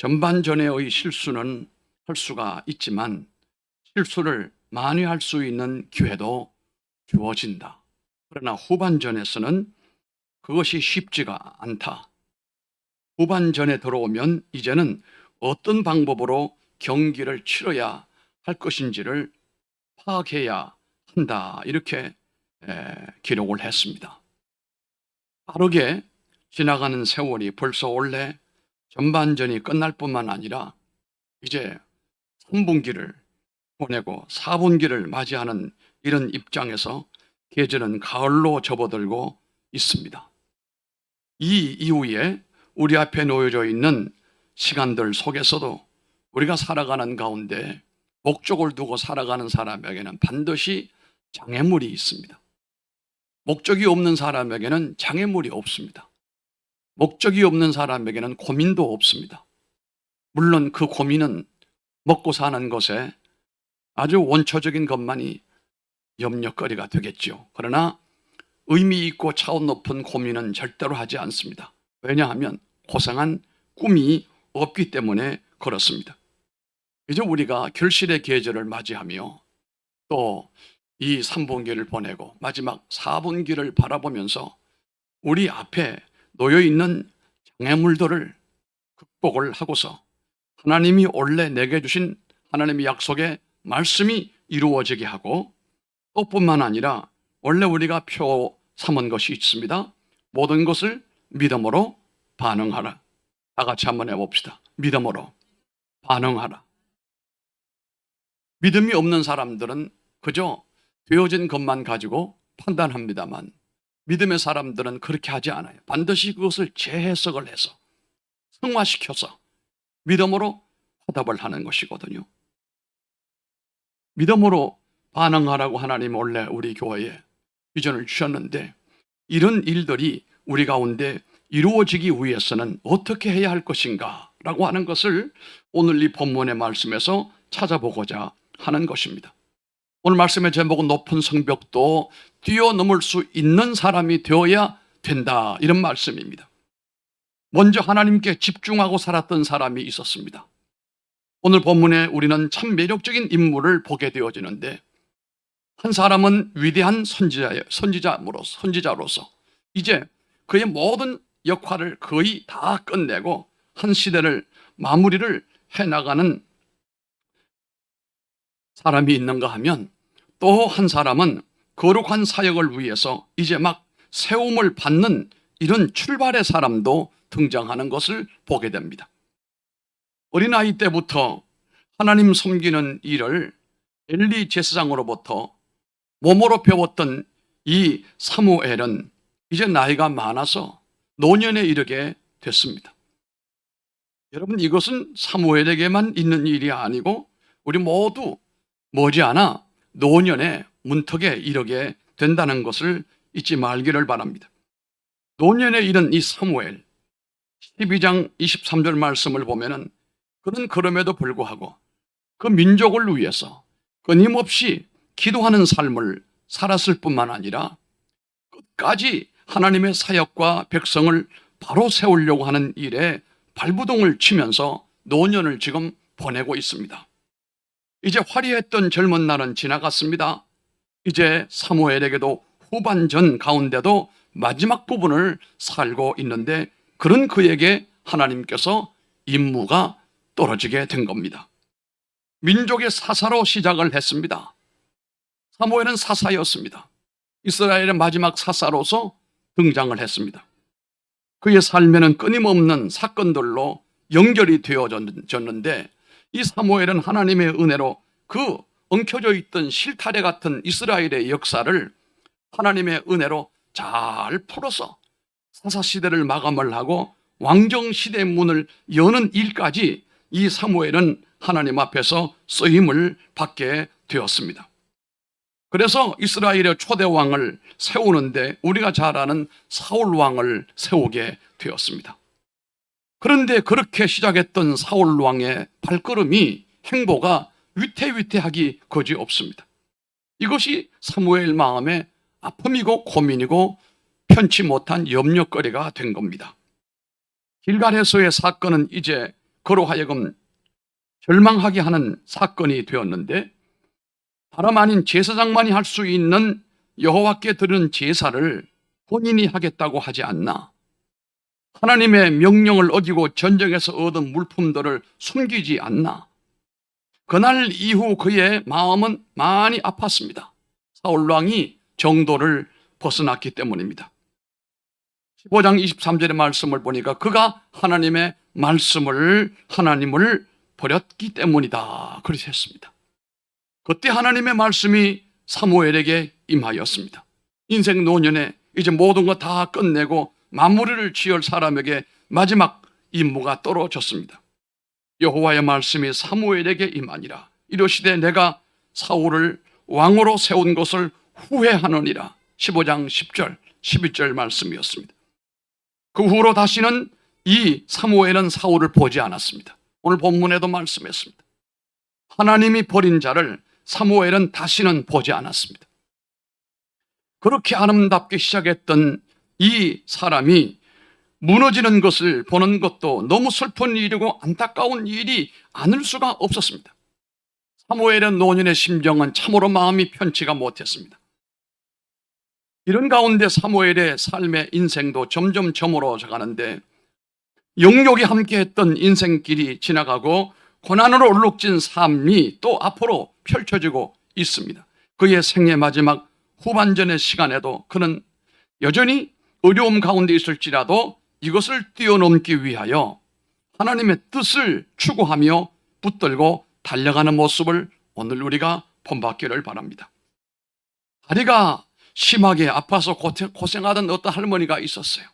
전반전에의 실수는 할 수가 있지만 실수를 만회할 수 있는 기회도 주어진다. 그러나 후반전에서는 그것이 쉽지가 않다. 후반전에 들어오면 이제는 어떤 방법으로 경기를 치러야 할 것인지를 파악해야 한다. 이렇게 기록을 했습니다. 빠르게 지나가는 세월이 벌써 원래 전반전이 끝날 뿐만 아니라 이제 3분기를 보내고 4분기를 맞이하는 이런 입장에서 계절은 가을로 접어들고 있습니다. 이 이후에 우리 앞에 놓여져 있는 시간들 속에서도 우리가 살아가는 가운데 목적을 두고 살아가는 사람에게는 반드시 장애물이 있습니다. 목적이 없는 사람에게는 장애물이 없습니다. 목적이 없는 사람에게는 고민도 없습니다. 물론 그 고민은 먹고 사는 것에 아주 원초적인 것만이 염려거리가 되겠죠. 그러나 의미 있고 차원 높은 고민은 절대로 하지 않습니다. 왜냐하면 고상한 꿈이 없기 때문에 그렇습니다. 이제 우리가 결실의 계절을 맞이하며 또 이 3분기를 보내고 마지막 4분기를 바라보면서 우리 앞에 놓여있는 장애물들을 극복을 하고서 하나님이 원래 내게 주신 하나님의 약속의 말씀이 이루어지게 하고 또 뿐만 아니라 원래 우리가 표 삼은 것이 있습니다. 모든 것을 믿음으로 반응하라. 다 같이 한번 해봅시다. 믿음으로 반응하라. 믿음이 없는 사람들은 그저 되어진 것만 가지고 판단합니다만 믿음의 사람들은 그렇게 하지 않아요. 반드시 그것을 재해석을 해서 승화시켜서 믿음으로 화답을 하는 것이거든요. 믿음으로 반응하라고 하나님 원래 우리 교회에 비전을 주셨는데 이런 일들이 우리 가운데 이루어지기 위해서는 어떻게 해야 할 것인가 라고 하는 것을 오늘 이 본문의 말씀에서 찾아보고자 하는 것입니다. 오늘 말씀의 제목은 높은 성벽도 뛰어넘을 수 있는 사람이 되어야 된다, 이런 말씀입니다. 먼저 하나님께 집중하고 살았던 사람이 있었습니다. 오늘 본문에 우리는 참 매력적인 인물을 보게 되어지는데 한 사람은 위대한 선지자로서 이제 그의 모든 역할을 거의 다 끝내고 한 시대를 마무리를 해나가는 사람이 있는가 하면 또 한 사람은 거룩한 사역을 위해서 이제 막 세움을 받는 이런 출발의 사람도 등장하는 것을 보게 됩니다. 어린아이 때부터 하나님 섬기는 일을 엘리 제사장으로부터 몸으로 배웠던 이 사무엘은 이제 나이가 많아서 노년에 이르게 됐습니다. 여러분, 이것은 사무엘에게만 있는 일이 아니고 우리 모두 머지않아 노년에 문턱에 이르게 된다는 것을 잊지 말기를 바랍니다. 노년에 이른 이 사무엘 12장 23절 말씀을 보면은 그는 그럼에도 불구하고 그 민족을 위해서 끊임없이 기도하는 삶을 살았을 뿐만 아니라 끝까지 하나님의 사역과 백성을 바로 세우려고 하는 일에 발부동을 치면서 노년을 지금 보내고 있습니다. 이제 화려했던 젊은 날은 지나갔습니다. 이제 사무엘에게도 후반전 가운데도 마지막 부분을 살고 있는데 그런 그에게 하나님께서 임무가 떨어지게 된 겁니다. 민족의 사사로 시작을 했습니다. 사무엘은 사사였습니다. 이스라엘의 마지막 사사로서 등장을 했습니다. 그의 삶에는 끊임없는 사건들로 연결이 되어졌는데 이 사무엘은 하나님의 은혜로 그 엉켜져 있던 실타래 같은 이스라엘의 역사를 하나님의 은혜로 잘 풀어서 사사시대를 마감을 하고 왕정시대의 문을 여는 일까지 이 사무엘은 하나님 앞에서 쓰임을 받게 되었습니다. 그래서 이스라엘의 초대왕을 세우는데 우리가 잘 아는 사울왕을 세우게 되었습니다. 그런데 그렇게 시작했던 사울왕의 발걸음이 행보가 위태위태하기 거지없습니다. 이것이 사무엘 마음의 아픔이고 고민이고 편치 못한 염려거리가 된 겁니다. 길갈에서의 사건은 이제 그로 하여금 절망하게 하는 사건이 되었는데, 다름 아닌 제사장만이 할 수 있는 여호와께 드리는 제사를 본인이 하겠다고 하지 않나, 하나님의 명령을 어기고 전쟁에서 얻은 물품들을 숨기지 않나. 그날 이후 그의 마음은 많이 아팠습니다. 사울 왕이 정도를 벗어났기 때문입니다. 15장 23절의 말씀을 보니까 그가 하나님의 말씀을, 하나님을 버렸기 때문이다, 그렇게 했습니다. 그때 하나님의 말씀이 사무엘에게 임하였습니다. 인생 노년에 이제 모든 거 다 끝내고 마무리를 지을 사람에게 마지막 임무가 떨어졌습니다. 여호와의 말씀이 사무엘에게 임하니라. 이르시되 내가 사울을 왕으로 세운 것을 후회하느니라. 15장 10절 11절 말씀이었습니다. 그 후로 다시는 이 사무엘은 사울을 보지 않았습니다. 오늘 본문에도 말씀했습니다. 하나님이 버린 자를 사무엘은 다시는 보지 않았습니다. 그렇게 아름답게 시작했던 이 사람이 무너지는 것을 보는 것도 너무 슬픈 일이고 안타까운 일이 아닐 수가 없었습니다. 사무엘의 노년의 심정은 참으로 마음이 편치가 못했습니다. 이런 가운데 사무엘의 삶의 인생도 점점 저물어져 가는데, 영욕이 함께했던 인생길이 지나가고 고난으로 얼룩진 삶이 또 앞으로 펼쳐지고 있습니다. 그의 생애 마지막 후반전의 시간에도 그는 여전히 어려움 가운데 있을지라도 이것을 뛰어넘기 위하여 하나님의 뜻을 추구하며 붙들고 달려가는 모습을 오늘 우리가 본받기를 바랍니다. 다리가 심하게 아파서 고생하던 어떤 할머니가 있었어요.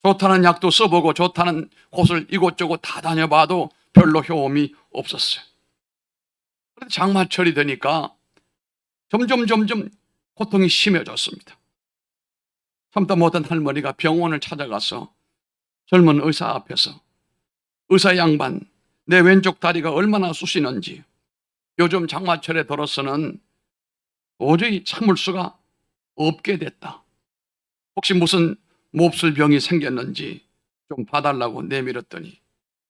좋다는 약도 써보고 좋다는 곳을 이곳저곳 다 다녀봐도 별로 효험이 없었어요. 그런데 장마철이 되니까 점점 고통이 심해졌습니다. 참다 못한 할머니가 병원을 찾아가서 젊은 의사 앞에서, 의사 양반, 내 왼쪽 다리가 얼마나 쑤시는지, 요즘 장마철에 들어서는 도저히 참을 수가 없게 됐다. 혹시 무슨 몹쓸 병이 생겼는지 좀 봐달라고 내밀었더니,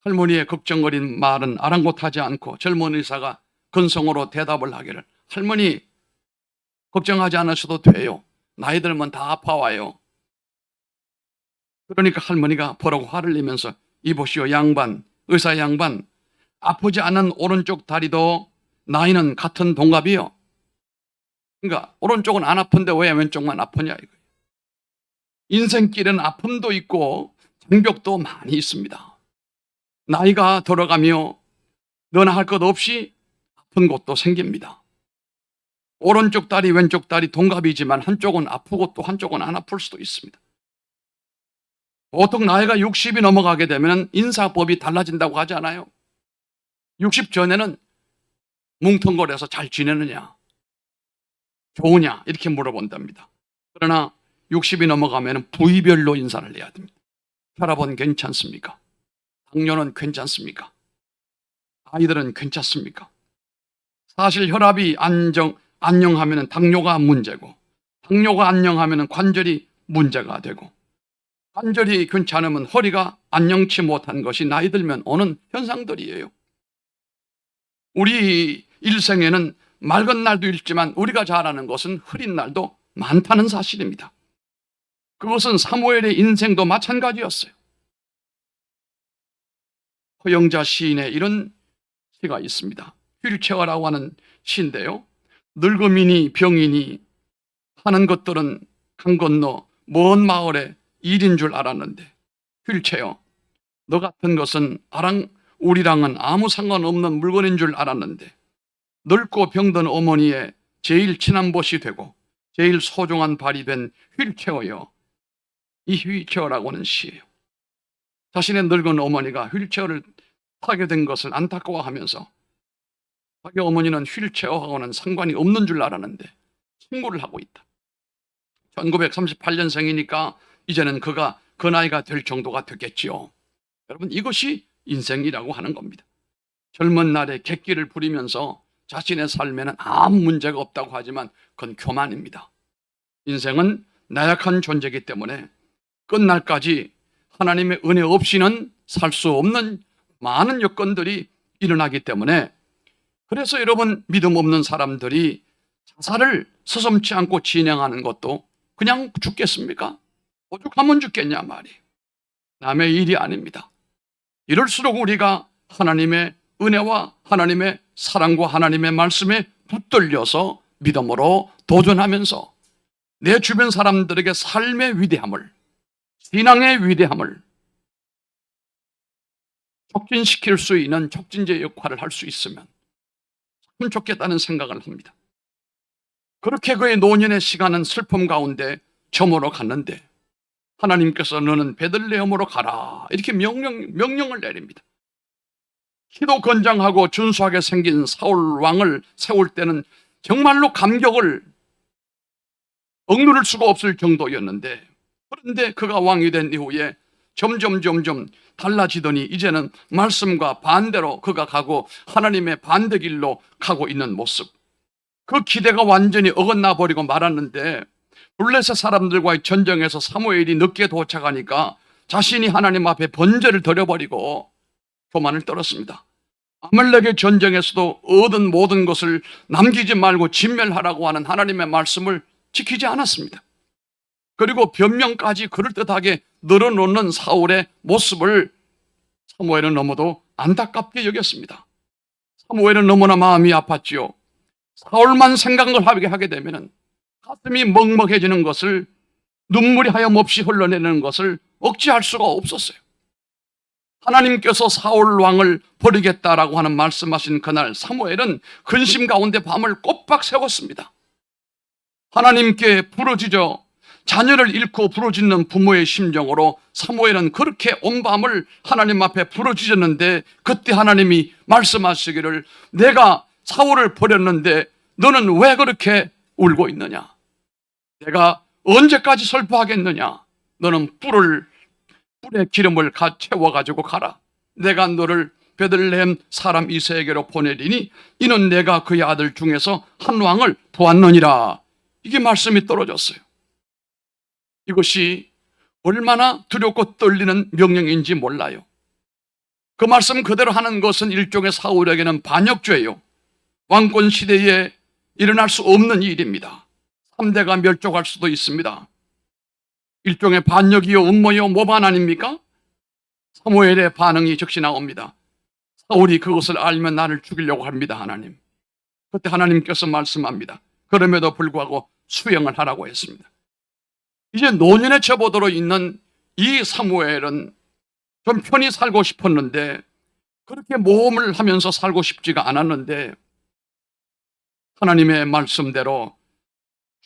할머니의 걱정거린 말은 아랑곳하지 않고 젊은 의사가 근성으로 대답을 하기를, 할머니 걱정하지 않으셔도 돼요. 나이 들면 다 아파와요. 그러니까 할머니가 버럭 화를 내면서, 이보시오 양반, 의사 양반, 아프지 않은 오른쪽 다리도 나이는 같은 동갑이요. 그러니까 오른쪽은 안 아픈데 왜 왼쪽만 아프냐 이거예요. 인생길은 아픔도 있고 장벽도 많이 있습니다. 나이가 들어가며 너나 할 것 없이 아픈 곳도 생깁니다. 오른쪽 다리, 왼쪽 다리 동갑이지만 한쪽은 아프고 또 한쪽은 안 아플 수도 있습니다. 보통 나이가 60이 넘어가게 되면 인사법이 달라진다고 하지 않아요? 60 전에는 뭉텅거려서 잘 지내느냐, 좋으냐 이렇게 물어본답니다. 그러나 60이 넘어가면 부위별로 인사를 해야 됩니다. 혈압은 괜찮습니까? 당뇨는 괜찮습니까? 아이들은 괜찮습니까? 사실 혈압이 안녕하면 당뇨가 문제고, 당뇨가 안녕하면 관절이 문제가 되고, 관절이 괜찮으면 허리가 안녕치 못한 것이 나이 들면 오는 현상들이에요. 우리 일생에는 맑은 날도 있지만 우리가 잘 아는 것은 흐린 날도 많다는 사실입니다. 그것은 사무엘의 인생도 마찬가지였어요. 허영자 시인의 이런 시가 있습니다. 휠체어라고 하는 시인데요, 늙음이니 병이니 하는 것들은 강 건너 먼 마을에 일인 줄 알았는데, 휠체어, 너 같은 것은 우리랑은 아무 상관없는 물건인 줄 알았는데, 늙고 병든 어머니의 제일 친한 벗이 되고 제일 소중한 발이 된 휠체어요. 이 휠체어라고 하는 시예요. 자신의 늙은 어머니가 휠체어를 타게 된 것을 안타까워하면서, 자기 어머니는 휠체어하고는 상관이 없는 줄 알았는데 친구를 하고 있다. 1938년생이니까 이제는 그가 그 나이가 될 정도가 됐겠지요. 여러분, 이것이 인생이라고 하는 겁니다. 젊은 날에 객기를 부리면서 자신의 삶에는 아무 문제가 없다고 하지만 그건 교만입니다. 인생은 나약한 존재이기 때문에 끝날까지 하나님의 은혜 없이는 살 수 없는 많은 여건들이 일어나기 때문에, 그래서 여러분, 믿음 없는 사람들이 자살을 서슴지 않고 진행하는 것도 그냥 죽겠습니까? 오죽하면 죽겠냐 말이에요. 남의 일이 아닙니다. 이럴수록 우리가 하나님의 은혜와 하나님의 사랑과 하나님의 말씀에 붙들려서 믿음으로 도전하면서 내 주변 사람들에게 삶의 위대함을, 신앙의 위대함을 촉진시킬 수 있는 촉진제 역할을 할 수 있으면 참 좋겠다는 생각을 합니다. 그렇게 그의 노년의 시간은 슬픔 가운데 저물어 갔는데 하나님께서 너는 베들레헴으로 가라 이렇게 명령을 내립니다. 키도 건장하고 준수하게 생긴 사울 왕을 세울 때는 정말로 감격을 억누를 수가 없을 정도였는데, 그런데 그가 왕이 된 이후에 점점 달라지더니 이제는 말씀과 반대로 그가 가고 하나님의 반대 길로 가고 있는 모습, 그 기대가 완전히 어긋나 버리고 말았는데, 블레셋 사람들과의 전쟁에서 사무엘이 늦게 도착하니까 자신이 하나님 앞에 번제를 드려버리고 교만을 떨었습니다. 아말렉의 전쟁에서도 얻은 모든 것을 남기지 말고 진멸하라고 하는 하나님의 말씀을 지키지 않았습니다. 그리고 변명까지 그럴듯하게 늘어놓는 사울의 모습을 사무엘은 너무도 안타깝게 여겼습니다. 사무엘은 너무나 마음이 아팠지요. 사울만 생각을 하게 되면 가슴이 먹먹해지는 것을, 눈물이 하염없이 흘러내리는 것을 억제할 수가 없었어요. 하나님께서 사울 왕을 버리겠다라고 하는 말씀하신 그날 사무엘은 근심 가운데 밤을 꼬박 새웠습니다. 하나님께 부르짖어 자녀를 잃고 부르짖는 부모의 심정으로 사무엘은 그렇게 온 밤을 하나님 앞에 부르짖었는데, 그때 하나님이 말씀하시기를 내가 사울을 버렸는데 너는 왜 그렇게 울고 있느냐? 내가 언제까지 슬퍼하겠느냐? 너는 뿔에 기름을 채워가지고 가라. 내가 너를 베들레헴 사람 이새에게로 보내리니 이는 내가 그의 아들 중에서 한 왕을 보았느니라. 이게 말씀이 떨어졌어요. 이것이 얼마나 두렵고 떨리는 명령인지 몰라요. 그 말씀 그대로 하는 것은 일종의 사울에게는 반역죄예요. 왕권 시대에 일어날 수 없는 일입니다. 3대가 멸종할 수도 있습니다. 일종의 반역이요 음모요 모반 아닙니까? 사무엘의 반응이 즉시 나옵니다. 사울이 그것을 알면 나를 죽이려고 합니다. 하나님. 그때 하나님께서 말씀합니다. 그럼에도 불구하고 수행을 하라고 했습니다. 이제 노년에 접어들어 있는 이 사무엘은 좀 편히 살고 싶었는데, 그렇게 모험을 하면서 살고 싶지가 않았는데, 하나님의 말씀대로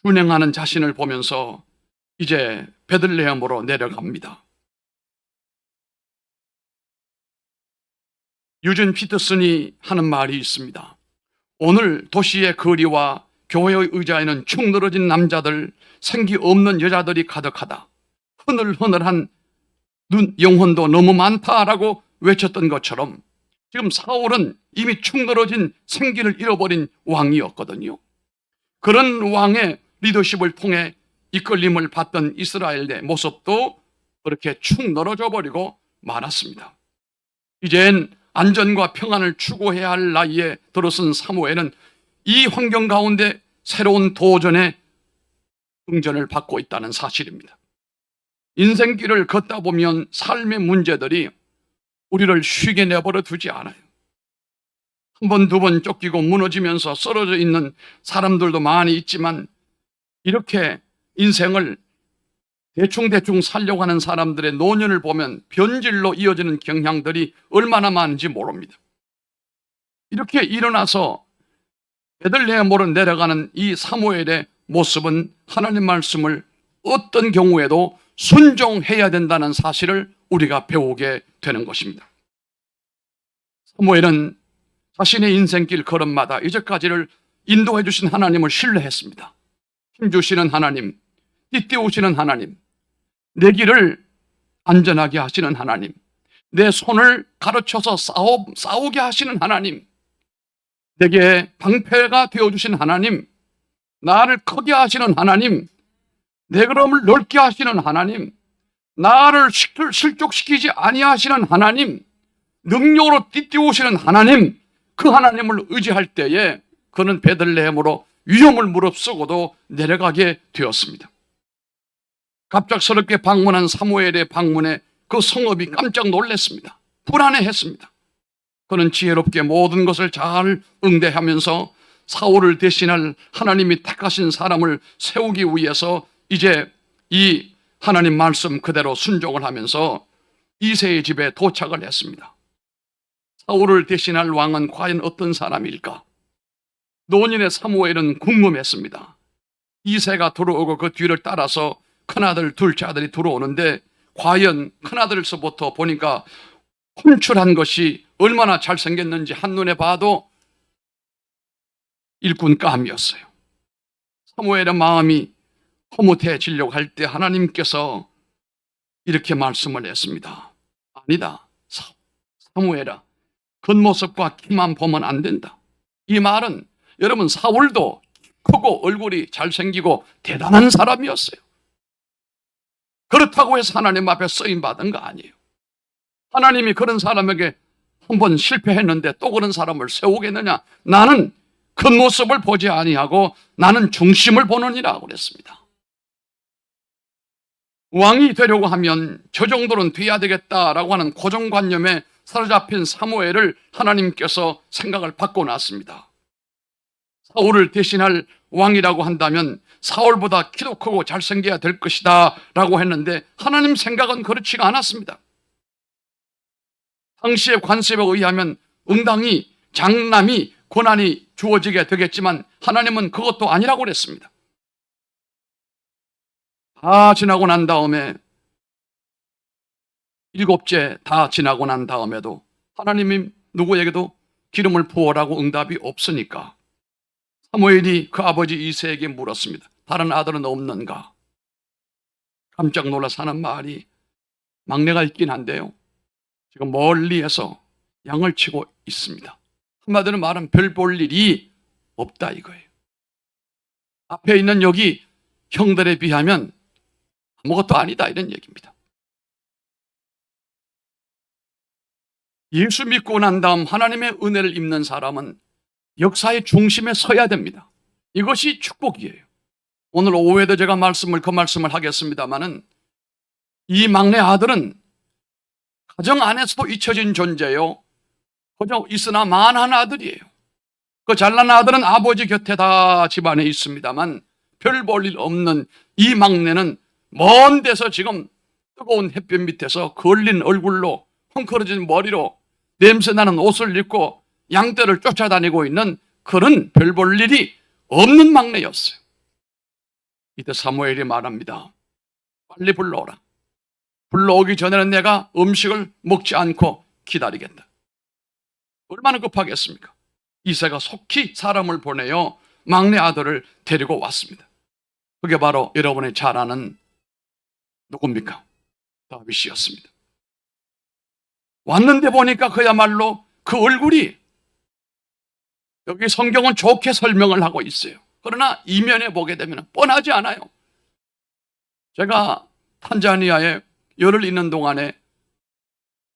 준행하는 자신을 보면서 이제 베들레헴으로 내려갑니다. 유진 피터슨이 하는 말이 있습니다. 오늘 도시의 거리와 교회의 의자에는 축 늘어진 남자들, 생기 없는 여자들이 가득하다. 흐늘흐늘한 영혼도 너무 많다라고 외쳤던 것처럼 지금 사울은 이미 축 늘어진 생기를 잃어버린 왕이었거든요. 그런 왕의 리더십을 통해 이끌림을 받던 이스라엘의 모습도 그렇게 축 늘어져 버리고 말았습니다. 이젠 안전과 평안을 추구해야 할 나이에 들어선 사무엘은 이 환경 가운데 새로운 도전의 응전을 받고 있다는 사실입니다. 인생길을 걷다 보면 삶의 문제들이 우리를 쉬게 내버려 두지 않아요. 한 번, 두 번 쫓기고 무너지면서 쓰러져 있는 사람들도 많이 있지만, 이렇게 인생을 대충 살려고 하는 사람들의 노년을 보면 변질로 이어지는 경향들이 얼마나 많은지 모릅니다. 이렇게 일어나서 베들레헴으로 내려가는 이 사무엘의 모습은 하나님 말씀을 어떤 경우에도 순종해야 된다는 사실을 우리가 배우게 되는 것입니다. 사무엘은 자신의 인생길 걸음마다 이제까지를 인도해 주신 하나님을 신뢰했습니다. 힘주시는 하나님, 띠띠우시는 하나님, 내 길을 안전하게 하시는 하나님, 내 손을 가르쳐서 싸우게 하시는 하나님, 내게 방패가 되어주신 하나님, 나를 크게 하시는 하나님, 내 걸음을 넓게 하시는 하나님, 나를 실족시키지 아니하시는 하나님, 능력으로 띠띠우시는 하나님, 그 하나님을 의지할 때에 그는 베들레헴으로 위험을 무릅쓰고도 내려가게 되었습니다. 갑작스럽게 방문한 사무엘의 방문에 그 성읍이 깜짝 놀랐습니다. 불안해했습니다. 그는 지혜롭게 모든 것을 잘 응대하면서 사울을 대신할 하나님이 택하신 사람을 세우기 위해서 이제 이 하나님 말씀 그대로 순종을 하면서 이새의 집에 도착을 했습니다. 사울을 대신할 왕은 과연 어떤 사람일까? 노년의 사무엘은 궁금했습니다. 이새가 들어오고 그 뒤를 따라서 큰아들, 둘째 아들이 들어오는데 과연 큰아들서부터 보니까 훔출한 것이 얼마나 잘생겼는지 한눈에 봐도 일꾼감이었어요. 사무엘의 마음이 허무해지려고 할 때 하나님께서 이렇게 말씀을 했습니다. 아니다. 사무엘아, 겉모습과 키만 보면 안 된다. 이 말은 여러분 사울도 크고 얼굴이 잘생기고 대단한 사람이었어요. 그렇다고 해서 하나님 앞에 쓰임받은 거 아니에요. 하나님이 그런 사람에게 한번 실패했는데 또 그런 사람을 세우겠느냐? 나는 겉모습을 보지 아니하고 나는 중심을 보느니라 그랬습니다. 왕이 되려고 하면 저 정도는 돼야 되겠다라고 하는 고정관념에 사로잡힌 사무엘을 하나님께서 생각을 바꿔놨습니다. 사울을 대신할 왕이라고 한다면 사울보다 키도 크고 잘생겨야 될 것이다 라고 했는데 하나님 생각은 그렇지가 않았습니다. 당시의 관습에 의하면 응당이 장남이 권한이 주어지게 되겠지만 하나님은 그것도 아니라고 그랬습니다. 다 지나고 난 다음에 7째 다 지나고 난 다음에도 하나님이 누구에게도 기름을 부어라고 응답이 없으니까 사무엘이 그 아버지 이새에게 물었습니다. 다른 아들은 없는가? 깜짝 놀라서 하는 말이 막내가 있긴 한데요. 지금 멀리에서 양을 치고 있습니다. 한마디로 말하면 별 볼 일이 없다 이거예요. 앞에 있는 여기 형들에 비하면 아무것도 아니다 이런 얘기입니다. 예수 믿고 난 다음 하나님의 은혜를 입는 사람은 역사의 중심에 서야 됩니다. 이것이 축복이에요. 오늘 오후에도 제가 그 말씀을 하겠습니다마는 이 막내 아들은 가정 안에서도 잊혀진 존재요. 그저 있으나 만한 아들이에요. 그 잘난 아들은 아버지 곁에 다 집안에 있습니다만 별 볼 일 없는 이 막내는 먼 데서 지금 뜨거운 햇볕 밑에서 걸린 얼굴로 헝클어진 머리로 냄새나는 옷을 입고 양떼를 쫓아다니고 있는 그런 별 볼 일이 없는 막내였어요. 이때 사무엘이 말합니다. 빨리 불러오라. 불러오기 전에는 내가 음식을 먹지 않고 기다리겠다. 얼마나 급하겠습니까? 이새가 속히 사람을 보내어 막내 아들을 데리고 왔습니다. 그게 바로 여러분이 잘 아는 누굽니까? 다윗이었습니다. 왔는데 보니까 그야말로 그 얼굴이 여기 성경은 좋게 설명을 하고 있어요. 그러나 이면에 보게 되면 뻔하지 않아요. 제가 탄자니아에 열흘 있는 동안에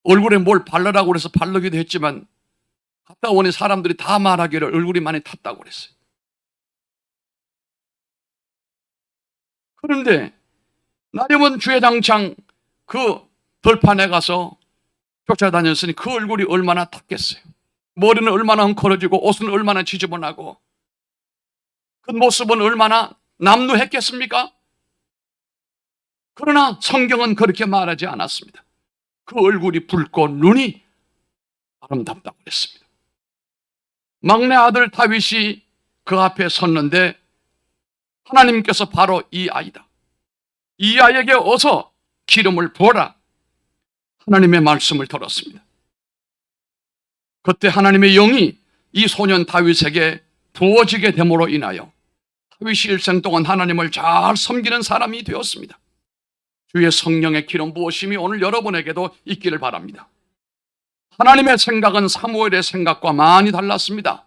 얼굴에 뭘 바르라고 그래서 바르기도 했지만 갔다 오니 사람들이 다 말하기를 얼굴이 많이 탔다고 그랬어요. 그런데 나름은 주야장창 그 들판에 가서 쫓아다녔으니 그 얼굴이 얼마나 탔겠어요. 머리는 얼마나 헝클어지고 옷은 얼마나 지저분하고 그 모습은 얼마나 남루했겠습니까? 그러나 성경은 그렇게 말하지 않았습니다. 그 얼굴이 붉고 눈이 아름답다고 그랬습니다. 막내 아들 다윗이 그 앞에 섰는데 하나님께서 바로 이 아이다. 이 아이에게 어서 기름을 부어라. 하나님의 말씀을 들었습니다. 그때 하나님의 영이 이 소년 다윗에게 부어지게 됨으로 인하여 다윗이 일생 동안 하나님을 잘 섬기는 사람이 되었습니다. 주의 성령의 기름 부으심이 오늘 여러분에게도 있기를 바랍니다. 하나님의 생각은 사무엘의 생각과 많이 달랐습니다.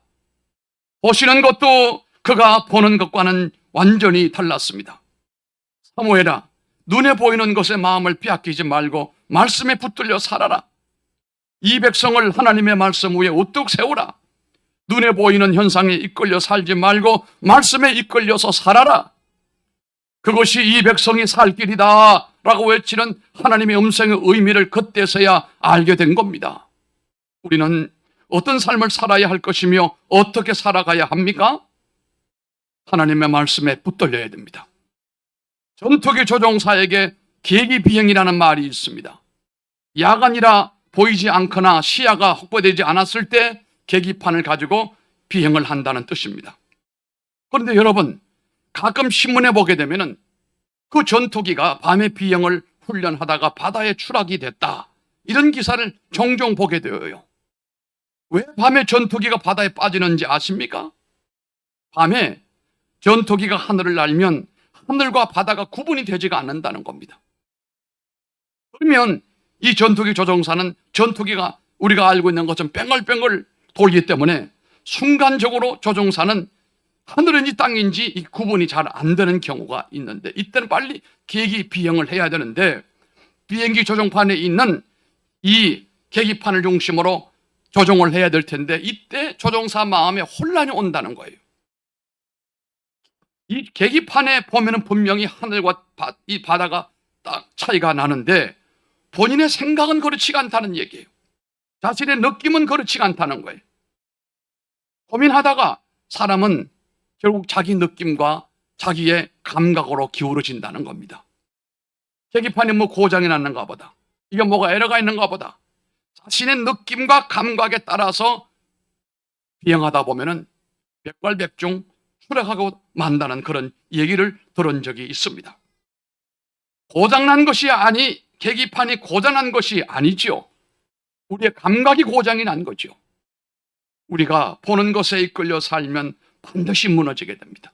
보시는 것도 그가 보는 것과는 완전히 달랐습니다. 사무엘아, 눈에 보이는 것에 마음을 빼앗기지 말고 말씀에 붙들려 살아라. 이 백성을 하나님의 말씀 위에 우뚝 세우라. 눈에 보이는 현상에 이끌려 살지 말고 말씀에 이끌려서 살아라. 그것이 이 백성이 살 길이다 라고 외치는 하나님의 음성의 의미를 그때서야 알게 된 겁니다. 우리는 어떤 삶을 살아야 할 것이며 어떻게 살아가야 합니까? 하나님의 말씀에 붙들려야 됩니다. 전투기 조종사에게 계기비행이라는 말이 있습니다. 야간이라 보이지 않거나 시야가 확보되지 않았을 때 계기판을 가지고 비행을 한다는 뜻입니다. 그런데 여러분, 가끔 신문에 보게 되면은 그 전투기가 밤에 비행을 훈련하다가 바다에 추락이 됐다, 이런 기사를 종종 보게 되어요. 왜 밤에 전투기가 바다에 빠지는지 아십니까? 밤에 전투기가 하늘을 날면 하늘과 바다가 구분이 되지가 않는다는 겁니다. 그러면 이 전투기 조종사는 전투기가 우리가 알고 있는 것처럼 뺑글뺑글 돌기 때문에 순간적으로 조종사는 하늘인지 땅인지 이 구분이 잘 안 되는 경우가 있는데, 이때는 빨리 계기 비행을 해야 되는데 비행기 조종판에 있는 이 계기판을 중심으로 조종을 해야 될 텐데 이때 조종사 마음에 혼란이 온다는 거예요. 이 계기판에 보면은 분명히 하늘과 이 바다가 딱 차이가 나는데 본인의 생각은 그렇지가 않다는 얘기예요. 자신의 느낌은 그렇지가 않다는 거예요. 고민하다가 사람은 결국 자기 느낌과 자기의 감각으로 기울어진다는 겁니다. 계기판이 뭐 고장이 났는가 보다, 이게 뭐가 에러가 있는가 보다, 자신의 느낌과 감각에 따라서 비행하다 보면은 백발백중 추락하고 만다는 그런 얘기를 들은 적이 있습니다. 고장난 것이 아니, 계기판이 고장난 것이 아니죠. 우리의 감각이 고장이 난 거죠. 우리가 보는 것에 이끌려 살면 반드시 무너지게 됩니다.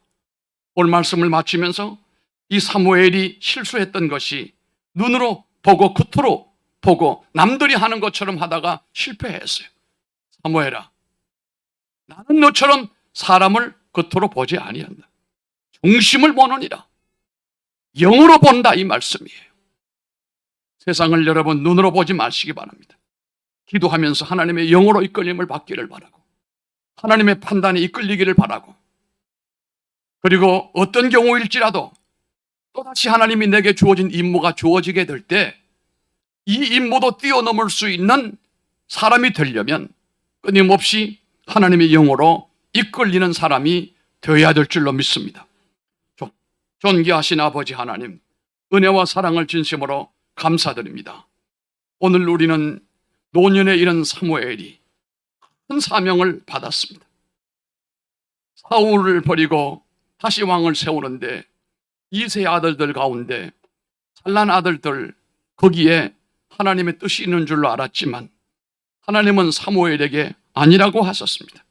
오늘 말씀을 마치면서 이 사무엘이 실수했던 것이 눈으로 보고 겉으로 보고 남들이 하는 것처럼 하다가 실패했어요. 사무엘아, 나는 너처럼 사람을 겉으로 보지 아니한다. 중심을 보느니라. 영으로 본다, 이 말씀이에요. 세상을 여러분 눈으로 보지 마시기 바랍니다. 기도하면서 하나님의 영으로 이끌림을 받기를 바라고, 하나님의 판단에 이끌리기를 바라고, 그리고 어떤 경우일지라도 또다시 하나님이 내게 주어진 임무가 주어지게 될 때 이 임무도 뛰어넘을 수 있는 사람이 되려면 끊임없이 하나님의 영으로 이끌리는 사람이 되어야 될 줄로 믿습니다. 존귀하신 아버지 하나님, 은혜와 사랑을 진심으로 감사드립니다. 오늘 우리는 노년에 이른 사무엘이 큰 사명을 받았습니다. 사울을 버리고 다시 왕을 세우는데 이세 아들들 가운데 잘난 아들들, 거기에 하나님의 뜻이 있는 줄로 알았지만 하나님은 사무엘에게 아니라고 하셨습니다.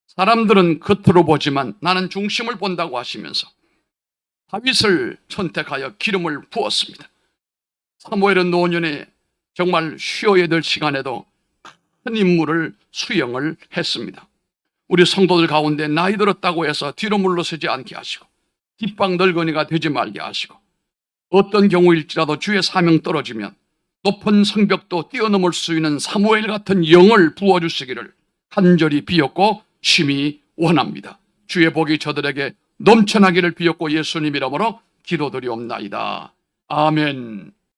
사람들은 겉으로 보지만 나는 중심을 본다고 하시면서 다윗을 선택하여 기름을 부었습니다. 사무엘은 노년에 정말 쉬어야 될 시간에도 큰 임무를 수행을 했습니다. 우리 성도들 가운데 나이 들었다고 해서 뒤로 물러서지 않게 하시고 뒷방 늙은이가 되지 말게 하시고, 어떤 경우일지라도 주의 사명 떨어지면 높은 성벽도 뛰어넘을 수 있는 사무엘 같은 영을 부어주시기를 간절히 비었고 심히 원합니다. 주의 복이 저들에게 넘쳐나기를 비었고 예수님 이름으로 기도드리옵나이다. 아멘.